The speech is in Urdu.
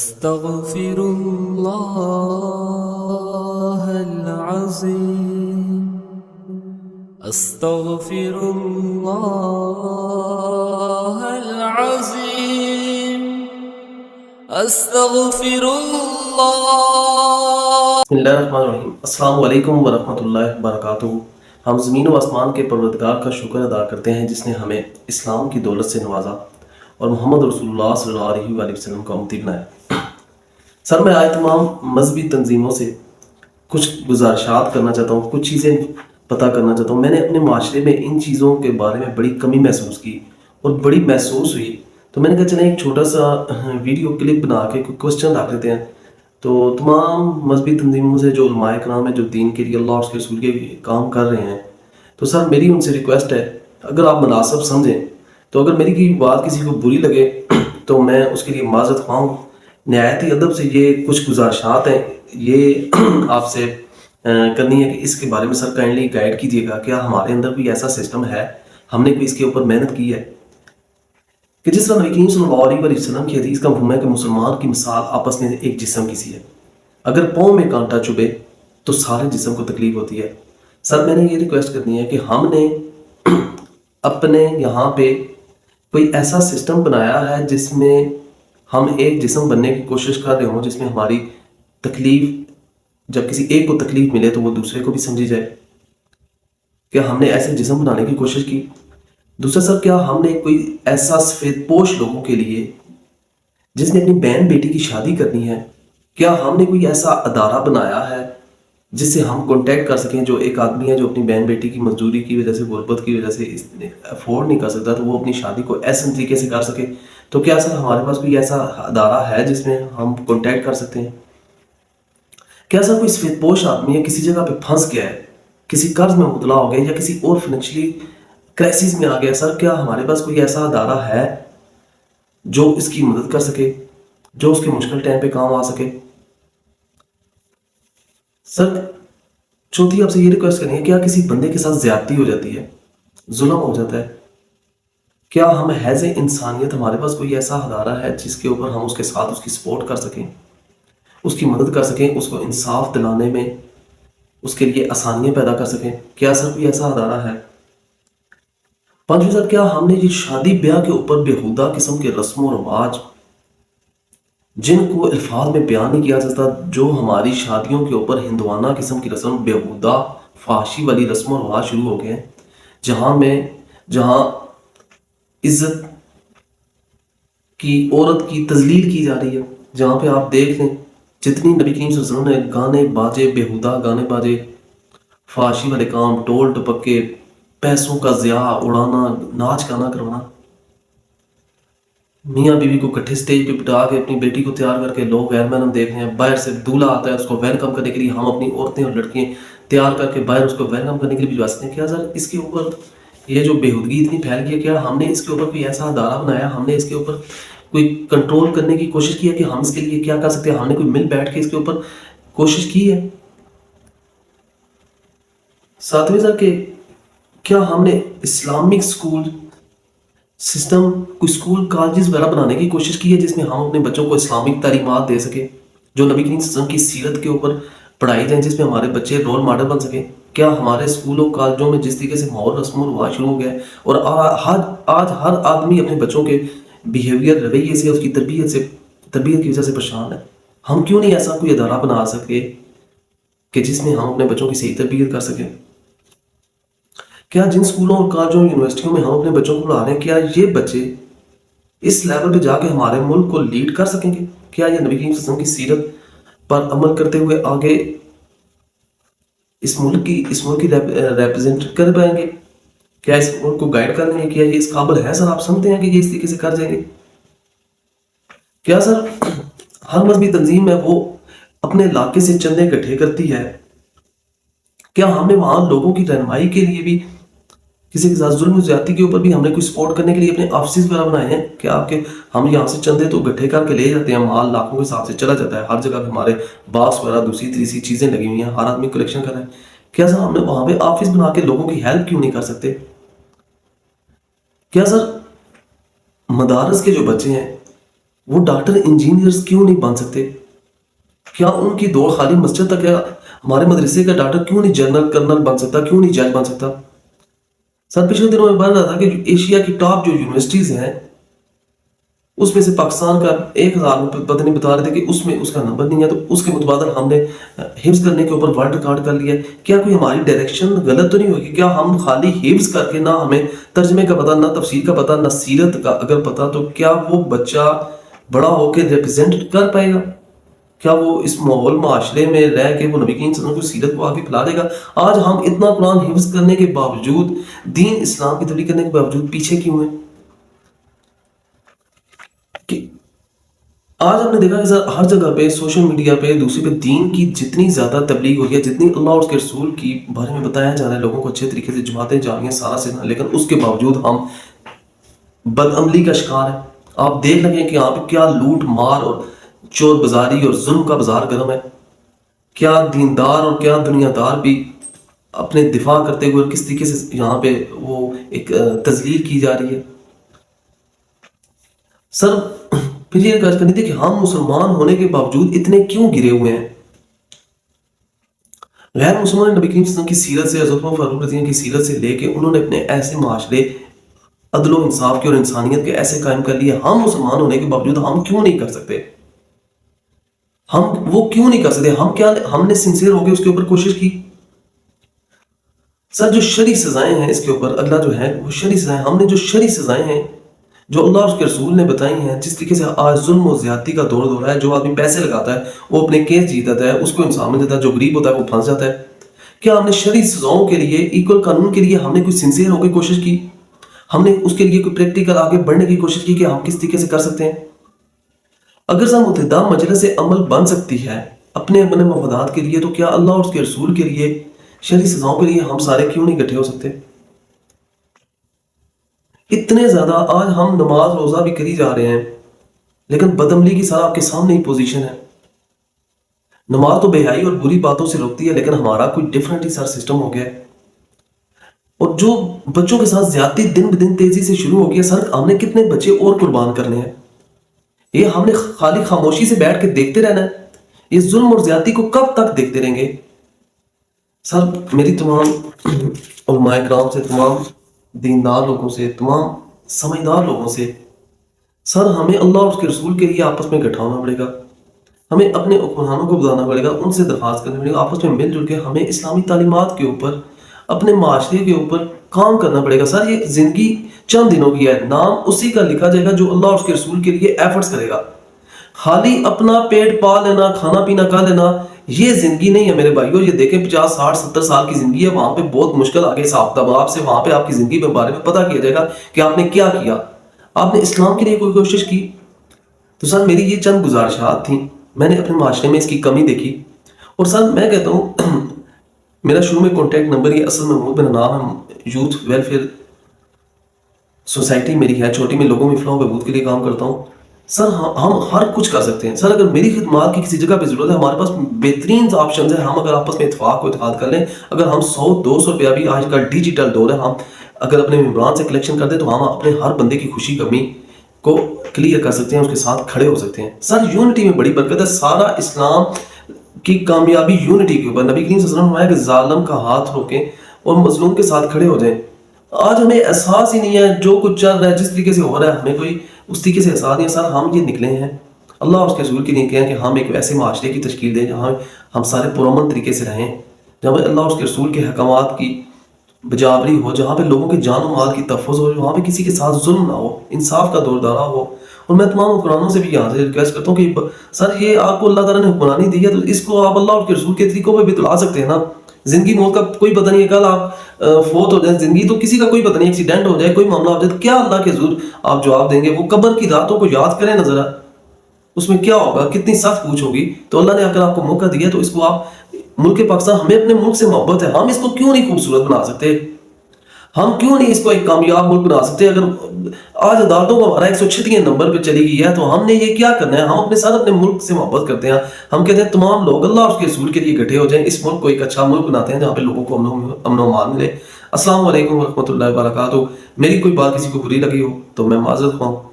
أستغفر الله العظيم أستغفر الله العظيم أستغفر الله. بسم اللہ الرحمن الرحیم. السلام علیکم ورحمۃ اللہ وبرکاتہ. ہم زمین و آسمان کے پروردگار کا شکر ادا کرتے ہیں جس نے ہمیں اسلام کی دولت سے نوازا اور محمد رسول اللہ صلی اللہ علیہ وآلہ وسلم کا امتی بنایا. سر میں آج تمام مذہبی تنظیموں سے کچھ گزارشات کرنا چاہتا ہوں، کچھ چیزیں پتہ کرنا چاہتا ہوں. میں نے اپنے معاشرے میں ان چیزوں کے بارے میں بڑی کمی محسوس کی اور بڑی محسوس ہوئی، تو میں نے کہا چلیں ایک چھوٹا سا ویڈیو کلپ بنا کے کوئی کوشچن رکھ دیتے ہیں. تو تمام مذہبی تنظیموں سے جو علماء کرام ہیں جو دین کے لیے اللہ اور اس کے رسول کے کام کر رہے ہیں، تو سر میری ان سے ریکویسٹ ہے اگر آپ مناسب سمجھیں تو اگر میری کوئی بات کسی کو بری لگے تو میں اس کے لیے معذرت خواہ ہوں. نہایتی ادب سے یہ کچھ گزارشات ہیں، یہ آپ سے کرنی ہے کہ اس کے بارے میں سر کائنڈلی گائیڈ کیجیے گا. کیا ہمارے اندر کوئی ایسا سسٹم ہے، ہم نے کوئی اس کے اوپر محنت کی ہے کہ جس طرح نبی کریم صلی اللہ علیہ وسلم کی حدیث کا مفہوم ہے کہ مسلمان کی مثال آپس میں ایک جسم کی سی ہے، اگر پاؤں میں کانٹا چبھے تو سارے جسم کو تکلیف ہوتی ہے. سر میں نے یہ ریکویسٹ کرنی ہے کہ ہم نے اپنے یہاں پہ کوئی ایسا سسٹم بنایا ہے جس میں ہم ایک جسم بننے کی کوشش کر رہے ہوں، جس میں ہماری تکلیف جب کسی ایک کو تکلیف ملے تو وہ دوسرے کو بھی سمجھی جائے. کیا ہم نے ایسے جسم بنانے کی کوشش کی؟ دوسرا سر، کیا ہم نے کوئی ایسا سفید پوش لوگوں کے لیے جس نے اپنی بہن بیٹی کی شادی کرنی ہے، کیا ہم نے کوئی ایسا ادارہ بنایا ہے جس سے ہم کانٹیکٹ کر سکیں؟ جو ایک آدمی ہے جو اپنی بہن بیٹی کی مزدوری کی وجہ سے، غربت کی وجہ سے افورڈ نہیں کر سکتا، تو وہ اپنی شادی کو ایسے طریقے سے کر سکے. تو کیا سر ہمارے پاس کوئی ایسا ادارہ ہے جس میں ہم کانٹیکٹ کر سکتے ہیں؟ کیا سر کوئی سفید پوش آدمی ہے کسی جگہ پہ پھنس گیا ہے، کسی قرض میں مبتلا ہو گیا یا کسی اور فائنینشلی کرائسس میں آ گیا، سر کیا ہمارے پاس کوئی ایسا ادارہ ہے جو اس کی مدد کر سکے، جو اس کے مشکل ٹائم پہ کام آ سکے؟ سر چوتھی آپ سے یہ ریکویسٹ کرنی ہے، کیا کسی بندے کے ساتھ زیادتی ہو جاتی ہے، ظلم ہو جاتا ہے، کیا ہم ایز اے انسانیت ہمارے پاس کوئی ایسا ادارہ ہے جس کے اوپر ہم اس کے ساتھ اس کی سپورٹ کر سکیں، اس کی مدد کر سکیں، اس کو انصاف دلانے میں اس کے لیے آسانیاں پیدا کر سکیں؟ کیا سر کوئی ایسا ادارہ ہے؟ پانچویں سر، کیا ہم نے یہ شادی بیاہ کے اوپر بیہودہ قسم کے رسم و رواج جن کو الفاظ میں بیان نہیں کیا جاتا، جو ہماری شادیوں کے اوپر ہندوانہ قسم کی رسم، بیہودہ فحاشی والی رسم و رواج شروع ہو گئے ہیں، جہاں عزت کی، عورت کی تذلیل کی جا رہی ہے، جہاں پہ آپ دیکھ لیں جتنی نبی کریم صلی اللہ علیہ وسلم نے گانے باجے، بیہودہ گانے باجے، فحاشی والے کام، ٹول ٹپکے، پیسوں کا ضیاع اڑانا، ناچ گانا کروانا، میاں بیوی کو کٹھے سٹیج پہ بٹھا کے اپنی بیٹی کو تیار کر کے لوگ غیر محرم دیکھ رہے ہیں، باہر سے دولہا آتا ہے اس کو ویلکم کرنے کے لیے، ہم اپنی عورتیں اور لڑکیاں تیار کر کے باہر اس کو ویلکم کرنے کے لیے بھجوا سکتے ہیں. کیا سر اس کے اوپر یہ جو بےہودگی اتنی پھیل گئی ہے، کیا ہم نے اس کے اوپر کوئی ایسا ادارہ بنایا، ہم نے اس کے اوپر کوئی کنٹرول کرنے کی کوشش کی ہے کہ ہم اس کے لیے کیا کر سکتے ہیں؟ ہم نے کوئی مل بیٹھ کے اس کے اوپر کوشش کی ہے؟ ساتویں سر، کہ کیا ہم نے اسلامک اسکول سسٹم، کوئی اسکول کالجز وغیرہ بنانے کی کوشش کی ہے جس میں ہم اپنے بچوں کو اسلامک تعلیمات دے سکیں، جو نبی کریم صلی اللہ علیہ وسلم کی سیرت کے اوپر پڑھائی جائیں، جس میں ہمارے بچے رول ماڈل بن سکیں؟ کیا ہمارے اسکولوں کالجوں میں جس طریقے سے ماحول رسم و رواج شروع ہو گیا ہے اور آج ہر آدمی اپنے بچوں کے بیہیویئر، رویے سے، اس کی تربیت کی وجہ سے پریشان ہے، ہم کیوں نہیں ایسا کوئی ادارہ بنا سکتے کہ جس میں ہم اپنے بچوں کی صحیح تربیت کر سکیں؟ کیا جن اسکولوں اور کالجوں یونیورسٹیوں میں ہم اپنے بچوں کو پڑھا رہے ہیں، کیا یہ بچے اس لیول پہ جا کے ہمارے ملک کو لیڈ کر سکیں گے؟ کیا یہ نبی کریم صلی اللہ علیہ وسلم کی سیرت پر عمل کرتے ہوئے آگے اس ملک کی ریپرزینٹ کر پائیں گے؟ کیا اس ملک کو گائیڈ کر لیں گے؟ کیا یہ اس قابل ہے؟ سر آپ سمجھتے ہیں کہ یہ اس طریقے سے کر جائیں گے؟ کیا سر ہر مذہبی تنظیم ہے وہ اپنے علاقے سے چندے اکٹھے کرتی ہے، کیا ہم نے وہاں لوگوں کی رہنمائی کے لیے بھی کسی کے ساتھ ظلم و زیادتی کے اوپر بھی ہم نے کوئی سپورٹ کرنے کے لیے اپنے آفسز وغیرہ بنائے ہیں؟ کیا آپ کے ہم یہاں سے چندے تو اکٹھے کر کے لے جاتے ہیں، مال لاکھوں کے حساب سے چلا جاتا ہے، ہر جگہ پہ ہمارے باکس وغیرہ دوسری تیسری چیزیں لگی ہوئی ہیں، ہر آدمی کلیکشن کر رہا ہے. کیا سر ہم نے وہاں پہ آفس بنا کے لوگوں کی ہیلپ کیوں نہیں کر سکتے؟ کیا سر مدارس کے جو بچے ہیں وہ ڈاکٹر انجینئرز کیوں نہیں بن سکتے؟ کیا ان کی دوڑ خالی مسجد تک ہے؟ ہمارے مدرسے کا ڈاکٹر کیوں نہیں جنرل کرنل بن سکتا؟ کیوں نہیں جج بن سکتا؟ سر پچھلے دنوں میں پڑھ رہا تھا کہ جو ایشیا کی ٹاپ جو یونیورسٹیز ہیں اس میں سے پاکستان کا 1000 میں پتہ نہیں بتا رہے تھے کہ اس میں اس کا نمبر نہیں ہے، تو اس کے متبادل ہم نے حفظ کرنے کے اوپر ورلڈ ریکارڈ کر لیا ہے۔ کیا کوئی ہماری ڈائریکشن غلط تو نہیں ہوگی؟ کیا ہم خالی حفظ کر کے، نہ ہمیں ترجمے کا پتہ، نہ تفسیر کا پتہ، نہ سیرت کا اگر پتہ، تو کیا وہ بچہ بڑا ہو کے ریپرزینٹ کر پائے گا؟ کیا وہ اس ماحول معاشرے میں رہ کے وہ نبی کریم صلی اللہ علیہ وسلم کی سیرت کو آگے پھیلا دے گا؟ آج ہم اتنا قرآن حفظ کرنے کے باوجود، دین اسلام کی تبلیغ کرنے کے باوجود پیچھے کیوں ہیں؟ کہ آج ہم نے دیکھا کہ سر ہر جگہ پہ، سوشل میڈیا پہ، دوسری پہ دین کی جتنی زیادہ تبلیغ ہو گئی ہے، جتنی اللہ اور اس کے رسول کی بارے میں بتایا جا رہا ہے لوگوں کو اچھے طریقے سے، جماعتیں جا رہی ہیں سارا سنا، لیکن اس کے باوجود ہم بدعملی کا شکار ہیں۔ آپ دیکھ لگیں کہ یہاں پہ کیا لوٹ مار اور چور بازاری اور ظلم کا بازار گرم ہے۔ کیا دیندار اور کیا دنیا دار بھی اپنے دفاع کرتے ہوئے کس طریقے سے یہاں پہ وہ ایک تذلیل کی جا رہی ہے۔ سر پھر یہ کہا کرنی تھی کہ ہم مسلمان ہونے کے باوجود اتنے کیوں گرے ہوئے ہیں؟ غیر مسلمان نبی کریم صلی اللہ علیہ وسلم کی سیرت سے، حضرت عمر فاروق رضی اللہ عنہ کی سیرت سے لے کے انہوں نے اپنے ایسے معاشرے عدل و انصاف کے اور انسانیت کے ایسے قائم کر لیے، ہم مسلمان ہونے کے باوجود ہم کیوں نہیں کر سکتے؟ ہم وہ کیوں نہیں کر سکتے؟ ہم نے سنسیئر ہو کے اس کے اوپر کوشش کی؟ سر جو شرعی سزائیں ہیں اس کے اوپر، اللہ جو ہے وہ شرعی سزائیں، ہم نے جو شرعی سزائیں ہیں جو اللہ اور اس کے رسول نے بتائی ہیں، جس طریقے سے آج ظلم و زیادتی کا دور رہا ہے، جو آدمی پیسے لگاتا ہے وہ اپنے کیس جیتتا ہے، اس کو انصاف مل جاتا ہے، جو غریب ہوتا ہے وہ پھنس جاتا ہے۔ کیا ہم نے شرعی سزاؤں کے لیے، ایکول قانون کے لیے ہم نے کوئی سنسیئر ہو کے کوشش کی؟ ہم نے اس کے لیے کوئی پریکٹیکل آگے بڑھنے کی کوشش کی کہ ہم کس طریقے سے کر سکتے ہیں؟ اگر سر متحدہ مجلس سے عمل بن سکتی ہے اپنے مفادات کے لیے، تو کیا اللہ اور اس کے رسول کے لیے شرعی سزاؤں کے لیے ہم سارے کیوں نہیں اکٹھے ہو سکتے؟ اتنے زیادہ آج ہم نماز روزہ بھی کری جا رہے ہیں، لیکن بدعملی کی سر آپ کے سامنے ہی پوزیشن ہے۔ نماز تو بے حیائی اور بری باتوں سے روکتی ہے، لیکن ہمارا کوئی ڈفرنٹ ہی سر سسٹم ہو گیا ہے۔ اور جو بچوں کے ساتھ زیادتی دن بدن تیزی سے شروع ہو گئی ہے، سر ہم نے کتنے بچے اور قربان کرنے ہیں؟ یہ ہم نے خالی خاموشی سے بیٹھ کے دیکھتے رہنا ہے؟ یہ ظلم اور زیادتی کو کب تک دیکھتے رہیں گے؟ سر میری تمام علماء کرام سے، تمام دیندار لوگوں سے، تمام سمجھدار لوگوں سے، سر ہمیں اللہ اور اس کے رسول کے لیے آپس میں اکٹھا ہونا پڑے گا، ہمیں اپنے حکمرانوں کو بتانا پڑے گا، ان سے درخواست کرنا پڑے گا، آپس میں مل جل کے ہمیں اسلامی تعلیمات کے اوپر، اپنے معاشرے کے اوپر کام کرنا پڑے گا۔ سر یہ زندگی چند دنوں کی ہے، نام اسی کا لکھا جائے گا جو اللہ اور اس کے رسول کے لیے ایفرٹس کرے گا۔ خالی اپنا پیٹ پا لینا، کھانا پینا کر لینا، یہ زندگی نہیں ہے میرے بھائیو۔ یہ دیکھیں 50 60 70 سال کی زندگی ہے، وہاں پہ بہت مشکل آگے حساب آپ سے، وہاں پہ آپ کی زندگی کے بارے میں پتہ کیا جائے گا کہ آپ نے کیا کیا، آپ نے اسلام کے لیے کوئی کوشش کی؟ تو سر میری یہ چند گزارشات تھیں، میں نے اپنے معاشرے میں اس کی کمی دیکھی، اور سر میں کہتا ہوں میرا شروع میں کانٹیکٹ نمبر یہ اصل میں میرا نام ہے، یوتھ ویلفیئر سوسائٹی میری ہے چھوٹی، میں لوگوں میں فلاح و بہبود کے لیے کام کرتا ہوں۔ سر ہم ہر کچھ کر سکتے ہیں۔ سر اگر میری خدمات کی کسی جگہ پہ ضرورت ہے، ہمارے پاس بہترین آپشنز ہیں۔ ہم اگر آپس میں اتفاق و اتحاد کر لیں، اگر ہم 100 200 روپیہ بھی، آج کل ڈیجیٹل دور ہے، ہم اگر اپنے ممبران سے کلیکشن کر دیں تو ہم اپنے ہر بندے کی خوشی کمی کو کلیئر کر سکتے ہیں، اس کے ساتھ کھڑے ہو سکتے ہیں۔ سر یونٹی میں بڑی برکت ہے، سارا اسلام کی کامیابی یونٹی کے اوپر۔ نبی کریم صلی اللہ علیہ وسلم نے فرمایا کہ ظالم کا ہاتھ روکیں اور مظلوم کے ساتھ کھڑے ہو جائیں۔ آج ہمیں احساس ہی نہیں ہے، جو کچھ چل رہا ہے، جس طریقے سے ہو رہا ہے، ہمیں کوئی اس طریقے سے احساس نہیں ہے۔ سر ہم یہ نکلے ہیں اللہ اور اس کے رسول کے لیے کہیں کہ ہم ایک ایسے معاشرے کی تشکیل دیں جہاں ہم سارے پرامن طریقے سے رہیں، جہاں پہ اللہ اور اس کے رسول کے احکامات کی بجاوری ہو، جہاں پہ لوگوں کے جان و مال کی تحفظ ہو، وہاں پہ کسی کے ساتھ ظلم نہ ہو، انصاف کا دور دارا ہو۔ اور میں تمام حکمرانوں سے بھی یہاں سے ریکویسٹ کرتا ہوں کہ سر یہ آپ کو اللہ تعالیٰ نے حکمرانی دی ہے تو اس کو آپ اللہ اور کے رسول کے طریقوں پہ بھی تلا سکتے ہیں نا۔ زندگی موت کا کوئی پتہ نہیں ہے، کل آپ فوت ہو جائیں، زندگی تو کسی کا کوئی پتہ نہیں، ایکسیڈنٹ ہو جائے، کوئی معاملہ ہو جائے، تو کیا اللہ کے حضور آپ جواب دیں گے؟ وہ قبر کی راتوں کو یاد کریں نا ذرا، اس میں کیا ہوگا، کتنی سخت پوچھ ہوگی۔ تو اللہ نے اگر آپ کو موقع دیا تو اس کو آپ، ملک پاکستان، ہمیں اپنے ملک سے محبت ہے، ہم اس کو کیوں نہیں خوبصورت بنا سکتے؟ ہم کیوں نہیں اس کو ایک کامیاب ملک بنا سکتے؟ اگر آج عدالتوں کو ہمارا 136 نمبر پہ چلی گئی ہے تو ہم نے یہ کیا کرنا ہے؟ ہم اپنے ساتھ اپنے ملک سے محبت کرتے ہیں، ہم کہتے ہیں تمام لوگ اللہ اور اس کے رسول کے لیے اکٹھے ہو جائیں، اس ملک کو ایک اچھا ملک بناتے ہیں جہاں پہ لوگوں کو امن و امان ملے۔ السلام علیکم ورحمۃ اللہ وبرکاتہ۔ میری کوئی بات کسی کو بری لگی ہو تو میں معذرت خواہ ہوں۔